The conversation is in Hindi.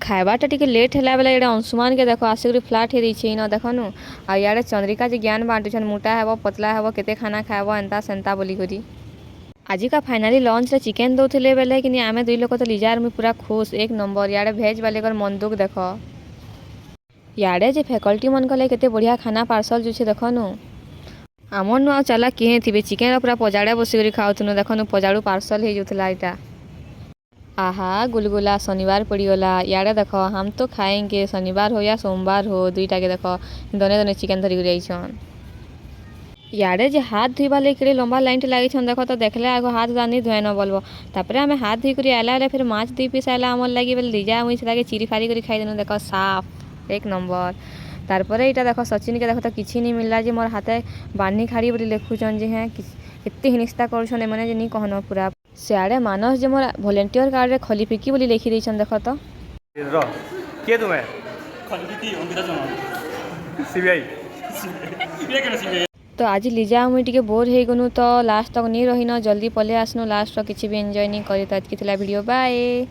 खाइबाटा टिके लेट है बेले ये अंशुमान के देख आसिक फ्लाट हो रही न देखनु आ इे चंद्रिका जी ज्ञान बांटुन मोटा हेब पतला हेब केते खाना खाइब एंता सेंता बोलिकी आज का फाइनाली लंच रे चिकेन दौले बेले कि आम दुई लोग तो लिजार मुझे पूरा खुश एक नंबर इे भेज वाले मन दुख देख इे जे फैकल्टी मन कले केते बढ़िया खाना पार्सल जो देखनु आमर नु चला किए थे चिकेन पूरा पजाड़े बसिक खाऊन देखनु पजाड़ू पार्सल हो जाता यहाँ आहा गुलगुला शनिवार पड़गला इे देख हम तो खाएंगे शनिवार हो या सोमवार हो दुईटा के देख दने दने चिकेन धरिक जाइछन इे जे हाथ धोवा लगे लंबा लाइन लगे देख तो देखले आग हाथ नहीं धोए न बोलो तापर आम हाथ धोक आला फिर माछ 2 पीस आला आमर लगे बोले लिजा मुझे लगे चिरी फारी कर खाईदेनु देख साफ एक नंबर तारपर यहाँ देख सचिन के देख तो किसी नहीं मिलला जे मोर हाथे बानी खाड़ी बोली लिखुचन जे हैं एत हिनिस्ता कर नहीं कहन पूरा सियाड़े मानस जे मोर वॉलंटियर कार्ड रे खली फिकी बोली लिखी देछन देख तो के तुम्हें सीबीआई तो आज लिजा मुई टिके बोर हो गनु तो लास्ट तक नहीं रही न जल्दी पले आसनु लास्ट किसी भी एंजॉय नहीं करी तो आज की वीडियो बाय।